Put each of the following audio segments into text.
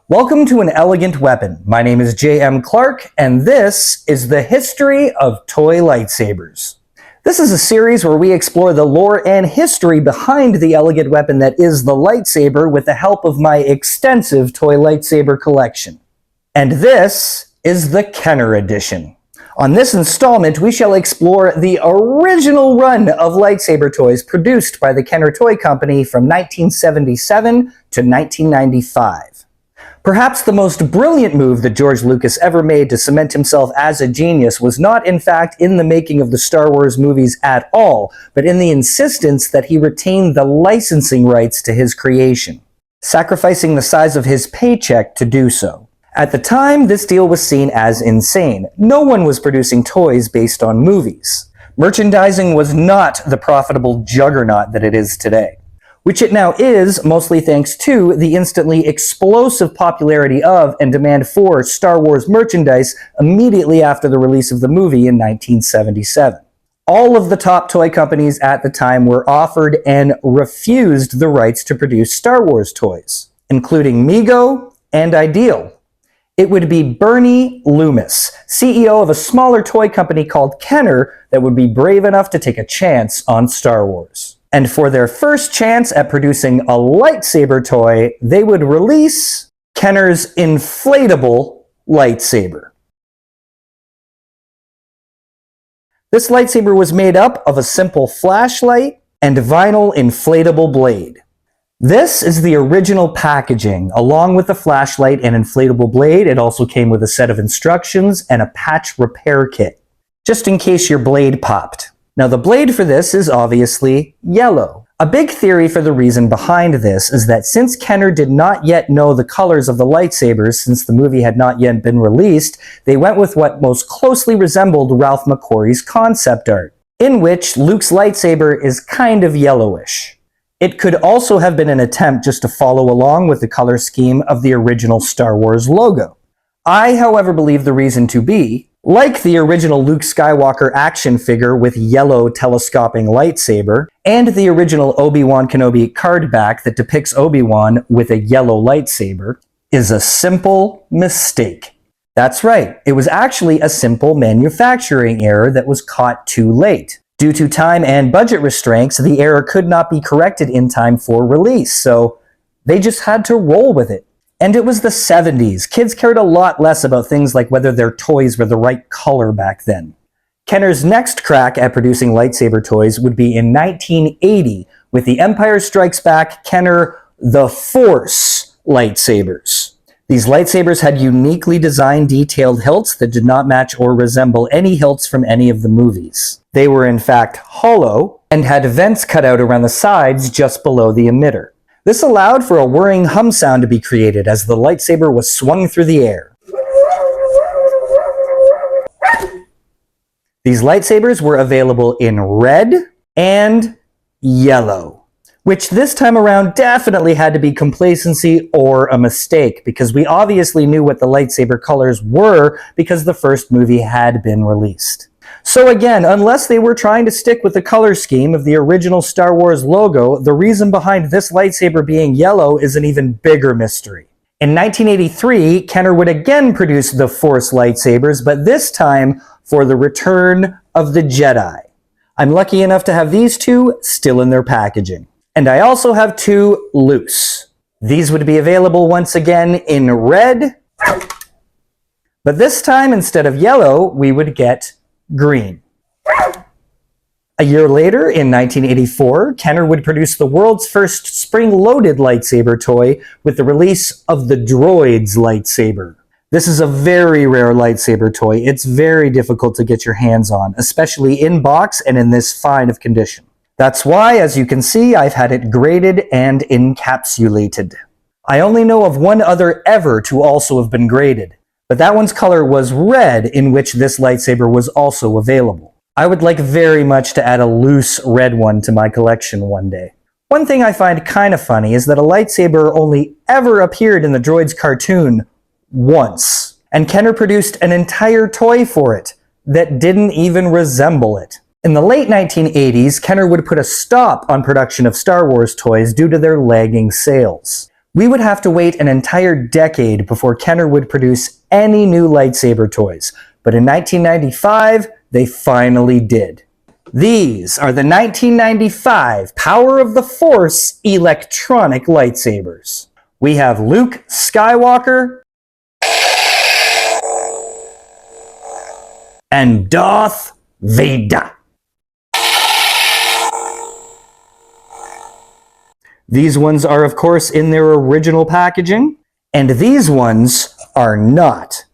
Welcome to An Elegant Weapon. My name is J.M. Clark, and this is the history of toy lightsabers. This is a series where we explore the lore and history behind the elegant weapon that is the lightsaber with the help of my extensive toy lightsaber collection. And this is the Kenner edition. On this installment, we shall explore the original run of lightsaber toys produced by the Kenner Toy Company from 1977 to 1995. Perhaps the most brilliant move that George Lucas ever made to cement himself as a genius was not, in fact, in the making of the Star Wars movies at all, but in the insistence that he retain the licensing rights to his creation, sacrificing the size of his paycheck to do so. At the time, this deal was seen as insane. No one was producing toys based on movies. Merchandising was not the profitable juggernaut that it is today, which it now is, mostly thanks to the instantly explosive popularity of and demand for Star Wars merchandise immediately after the release of the movie in 1977. All of the top toy companies at the time were offered and refused the rights to produce Star Wars toys, including Mego and Ideal. It would be Bernie Loomis, CEO of a smaller toy company called Kenner, that would be brave enough to take a chance on Star Wars. And for their first chance at producing a lightsaber toy, they would release Kenner's Inflatable Lightsaber. This lightsaber was made up of a simple flashlight and vinyl inflatable blade. This is the original packaging. Along with the flashlight and inflatable blade, it also came with a set of instructions and a patch repair kit, just in case your blade popped. Now, the blade for this is obviously yellow. A big theory for the reason behind this is that since Kenner did not yet know the colors of the lightsabers since the movie had not yet been released, they went with what most closely resembled Ralph McQuarrie's concept art, in which Luke's lightsaber is kind of yellowish. It could also have been an attempt just to follow along with the color scheme of the original Star Wars logo. I, however, believe the reason to be, like the original Luke Skywalker action figure with yellow telescoping lightsaber, and the original Obi-Wan Kenobi card back that depicts Obi-Wan with a yellow lightsaber, is a simple mistake. That's right, it was actually a simple manufacturing error that was caught too late. Due to time and budget restraints, the error could not be corrected in time for release, so they just had to roll with it. And it was the 70s. Kids cared a lot less about things like whether their toys were the right color back then. Kenner's next crack at producing lightsaber toys would be in 1980 with the Empire Strikes Back Kenner The Force lightsabers. These lightsabers had uniquely designed detailed hilts that did not match or resemble any hilts from any of the movies. They were in fact hollow and had vents cut out around the sides just below the emitter. This allowed for a whirring hum sound to be created as the lightsaber was swung through the air. These lightsabers were available in red and yellow, which this time around definitely had to be complacency or a mistake, because we obviously knew what the lightsaber colors were because the first movie had been released. So again, unless they were trying to stick with the color scheme of the original Star Wars logo, the reason behind this lightsaber being yellow is an even bigger mystery. In 1983, Kenner would again produce the Force lightsabers, but this time for the Return of the Jedi. I'm lucky enough to have these two still in their packaging. And I also have two loose. These would be available once again in red, but this time instead of yellow, we would get green. A year later, in 1984, Kenner would produce the world's first spring-loaded lightsaber toy with the release of the Droids Lightsaber. This is a very rare lightsaber toy. It's very difficult to get your hands on, especially in box and in this fine of condition. That's why, as you can see, I've had it graded and encapsulated. I only know of one other ever to also have been graded, but that one's color was red, in which this lightsaber was also available. I would like very much to add a loose red one to my collection one day. One thing I find kind of funny is that a lightsaber only ever appeared in the Droids cartoon once, and Kenner produced an entire toy for it that didn't even resemble it. In the late 1980s, Kenner would put a stop on production of Star Wars toys due to their lagging sales. We would have to wait an entire decade before Kenner would produce any new lightsaber toys, but in 1995, they finally did. These are the 1995 Power of the Force electronic lightsabers. We have Luke Skywalker and Darth Vader. These ones are, of course, in their original packaging, and these ones are not.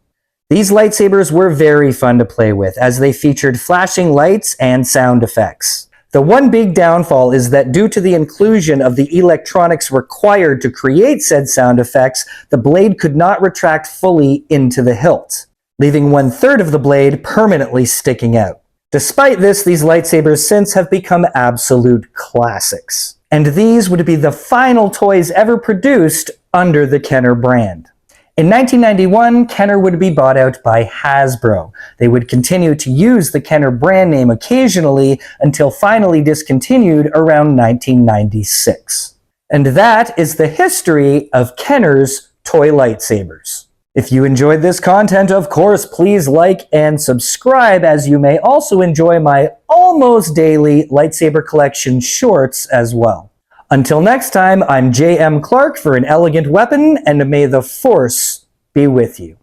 These lightsabers were very fun to play with, as they featured flashing lights and sound effects. The one big downfall is that due to the inclusion of the electronics required to create said sound effects, the blade could not retract fully into the hilt, leaving 1/3 of the blade permanently sticking out. Despite this, these lightsabers since have become absolute classics. And these would be the final toys ever produced under the Kenner brand. In 1991, Kenner would be bought out by Hasbro. They would continue to use the Kenner brand name occasionally until finally discontinued around 1996. And that is the history of Kenner's toy lightsabers. If you enjoyed this content, of course, please like and subscribe, as you may also enjoy my almost daily lightsaber collection shorts as well. Until next time, I'm J.M. Clark for An Elegant Weapon, and may the Force be with you.